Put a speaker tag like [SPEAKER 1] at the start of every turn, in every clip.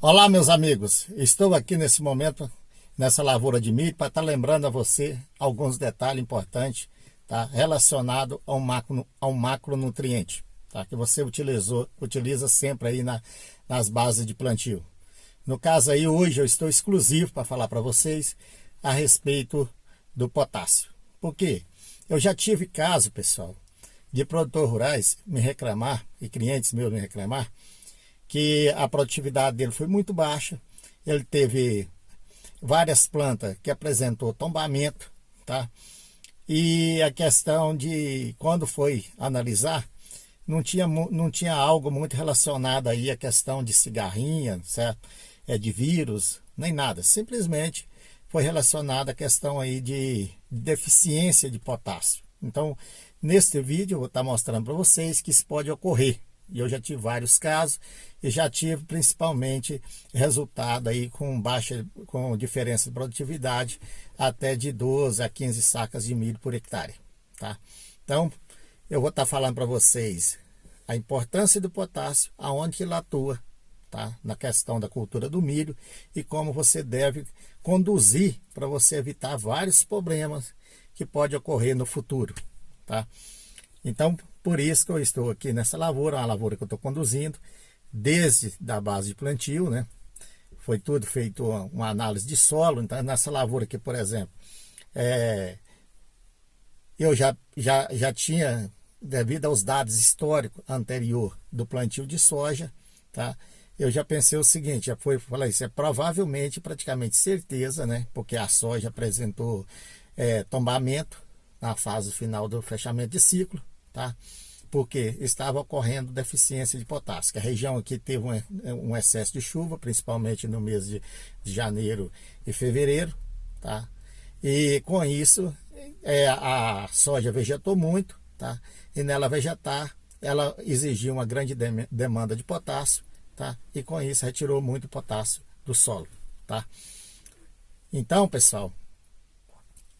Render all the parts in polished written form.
[SPEAKER 1] Olá, meus amigos. Estou aqui nesse momento, nessa lavoura de milho, para estar lembrando a você alguns detalhes importantes, tá? Relacionado ao macronutriente, tá? Que você utiliza sempre aí nas bases de plantio. No caso aí, hoje eu estou exclusivo para falar para vocês a respeito do potássio. Por quê? Eu já tive caso, pessoal, de produtores rurais me reclamar, e clientes meus me reclamar, que a produtividade dele foi muito baixa. Ele teve várias plantas que apresentou tombamento, tá? E a questão de quando foi analisar, não tinha algo muito relacionado aí à questão de cigarrinha, certo? De vírus, nem nada. Simplesmente foi relacionado à questão aí de deficiência de potássio. Então, neste vídeo eu vou estar mostrando para vocês que isso pode ocorrer. E eu já tive vários casos e já tive principalmente resultado aí com diferença de produtividade até de 12 a 15 sacas de milho por hectare, tá? Então, eu vou estar falando para vocês a importância do potássio, aonde ele atua, tá? Na questão da cultura do milho e como você deve conduzir para você evitar vários problemas que podem ocorrer no futuro, tá? Então, por isso que eu estou aqui nessa lavoura, uma lavoura que eu estou conduzindo, desde da base de plantio, né? Foi tudo feito uma análise de solo. Então, nessa lavoura aqui, por exemplo, eu já tinha, devido aos dados históricos anterior do plantio de soja, tá? Eu já pensei o seguinte, falei, isso é provavelmente, praticamente certeza, né? Porque a soja apresentou tombamento na fase final do fechamento de ciclo, tá? Porque estava ocorrendo deficiência de potássio, que a região aqui teve um excesso de chuva, principalmente no mês de janeiro e fevereiro, tá? E com isso, a soja vegetou muito, tá? E nela vegetar, ela exigiu uma grande demanda de potássio, tá? E com isso retirou muito potássio do solo, tá? Então, pessoal,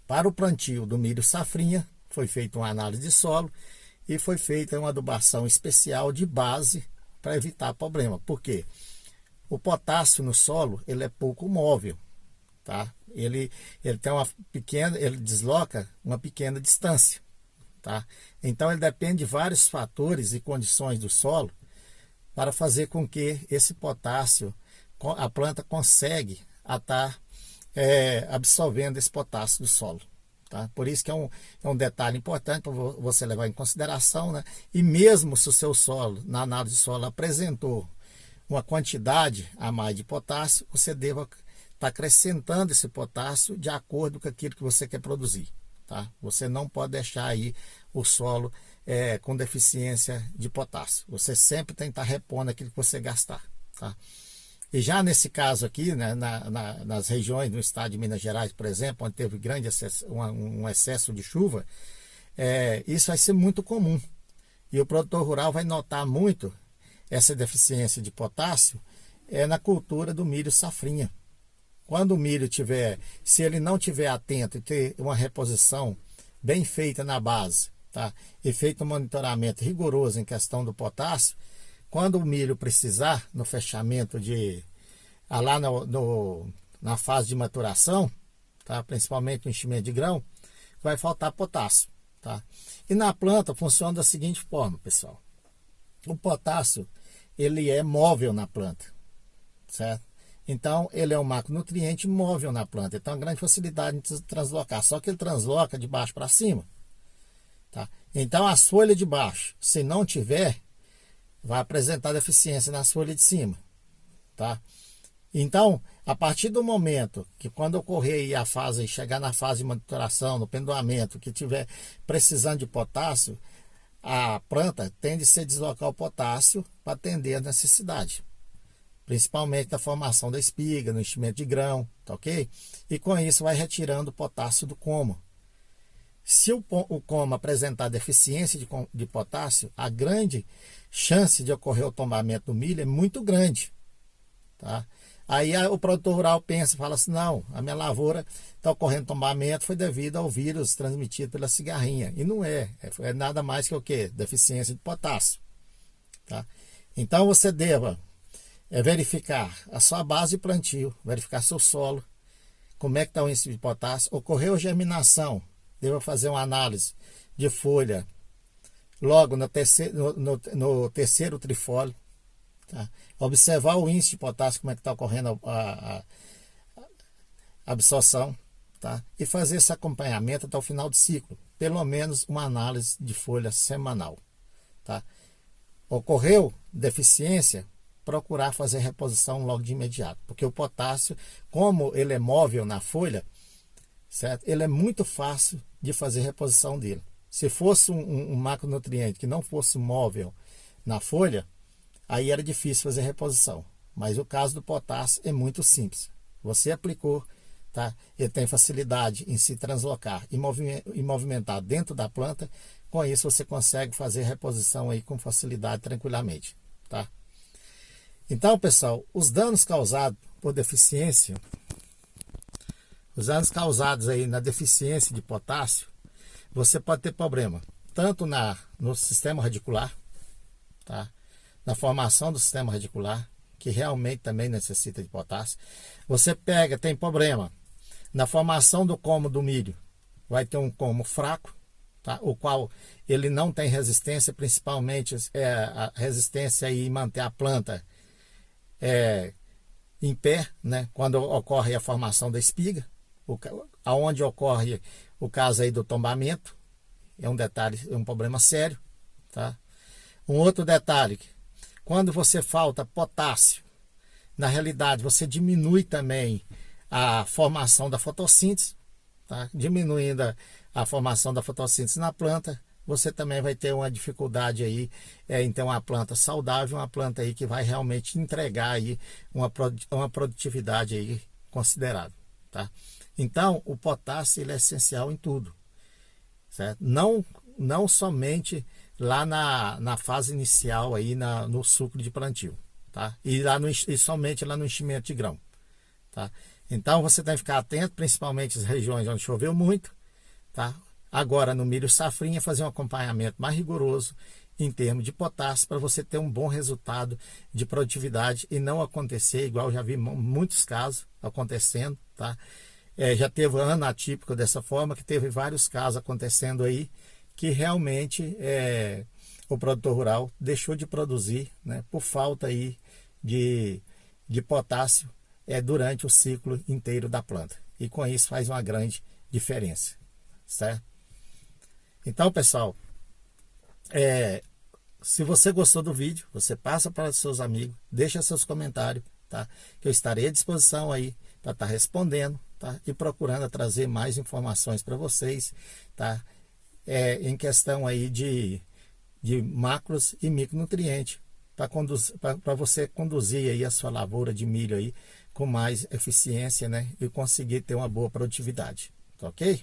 [SPEAKER 1] para o plantio do milho safrinha, foi feita uma análise de solo e foi feita uma adubação especial de base para evitar problema. Por quê? O potássio no solo, ele é pouco móvel, tá? Ele tem ele desloca uma pequena distância, tá? Então ele depende de vários fatores e condições do solo para fazer com que esse potássio, a planta consegue estar absorvendo esse potássio do solo. Tá? Por isso que é um detalhe importante para você levar em consideração, né? E mesmo se o seu solo, na análise de solo, apresentou uma quantidade a mais de potássio, você deva estar acrescentando esse potássio de acordo com aquilo que você quer produzir. Tá? Você não pode deixar aí o solo com deficiência de potássio. Você sempre tem que estar repondo aquilo que você gastar. Tá? E já nesse caso aqui, né, nas regiões do estado de Minas Gerais, por exemplo, onde teve um excesso de chuva, isso vai ser muito comum. E o produtor rural vai notar muito essa deficiência de potássio na cultura do milho safrinha. Quando o milho se ele não tiver atento e ter uma reposição bem feita na base, tá? E feito um monitoramento rigoroso em questão do potássio, quando o milho precisar, no fechamento lá na fase de maturação, tá? Principalmente no enchimento de grão, vai faltar potássio. Tá? E na planta funciona da seguinte forma, pessoal. O potássio, ele é móvel na planta, certo? Então, ele é um macronutriente móvel na planta. Então, a grande facilidade de translocar. Só que ele transloca de baixo para cima. Tá? Então, as folhas de baixo, se não tiver, vai apresentar deficiência nas folhas de cima, tá? Então, a partir do momento que quando ocorrer a fase, chegar na fase de maturação, no pendoamento, que tiver precisando de potássio, a planta tende a se deslocar o potássio para atender a necessidade, principalmente da formação da espiga, no enchimento de grão, tá ok? E com isso vai retirando o potássio do coma. Se o coma apresentar deficiência de potássio, a grande chance de ocorrer o tombamento do milho é muito grande. Tá? Aí o produtor rural fala assim, não, a minha lavoura está ocorrendo tombamento, foi devido ao vírus transmitido pela cigarrinha. E não é nada mais que o quê? Deficiência de potássio. Tá? Então você deva é verificar a sua base de plantio, verificar seu solo, como é que está o índice de potássio. Ocorreu germinação, deva fazer uma análise de folha logo no terceiro trifólio. Tá? Observar o índice de potássio, como é que está ocorrendo a absorção. Tá? E fazer esse acompanhamento até o final do ciclo. Pelo menos uma análise de folha semanal. Tá? Ocorreu deficiência, procurar fazer reposição logo de imediato. Porque o potássio, como ele é móvel na folha, certo? Ele é muito fácil de fazer reposição dele. Se fosse um macronutriente que não fosse móvel na folha, aí era difícil fazer reposição. Mas o caso do potássio é muito simples. Você aplicou, tá? Ele tem facilidade em se translocar e movimentar dentro da planta. Com isso você consegue fazer reposição aí com facilidade, tranquilamente. Tá? Então, pessoal, os danos causados por deficiência, os danos causados aí na deficiência de potássio, você pode ter problema tanto no sistema radicular, tá? Na formação do sistema radicular, que realmente também necessita de potássio. Você tem problema na formação do colmo do milho, vai ter um colmo fraco, tá? O qual ele não tem resistência, principalmente a resistência em manter a planta em pé, né? Quando ocorre a formação da espiga, aonde ocorre o caso aí do tombamento, é um detalhe, é um problema sério, tá? Um outro detalhe, quando você falta potássio, na realidade você diminui também a formação da fotossíntese, tá? Diminuindo a formação da fotossíntese na planta, você também vai ter uma dificuldade aí em ter uma planta saudável, uma planta aí que vai realmente entregar aí uma produtividade aí considerável, tá? Então, o potássio ele é essencial em tudo, certo? Não somente lá na fase inicial aí no sucro de plantio, tá? E somente lá no enchimento de grão, tá? Então você tem que ficar atento, principalmente as regiões onde choveu muito, tá? Agora no milho safrinha, fazer um acompanhamento mais rigoroso em termos de potássio para você ter um bom resultado de produtividade e não acontecer igual eu já vi muitos casos acontecendo, tá? Já teve um ano atípico dessa forma, que teve vários casos acontecendo aí, que realmente o produtor rural deixou de produzir, né, por falta aí de potássio durante o ciclo inteiro da planta. E com isso faz uma grande diferença, certo? Então, pessoal, se você gostou do vídeo, você passa para os seus amigos, deixa seus comentários, tá? Que eu estarei à disposição aí para estar respondendo, tá? E procurando trazer mais informações para vocês, tá? Em questão aí de macros e micronutrientes, para você conduzir aí a sua lavoura de milho aí com mais eficiência, né? E conseguir ter uma boa produtividade, tá ok?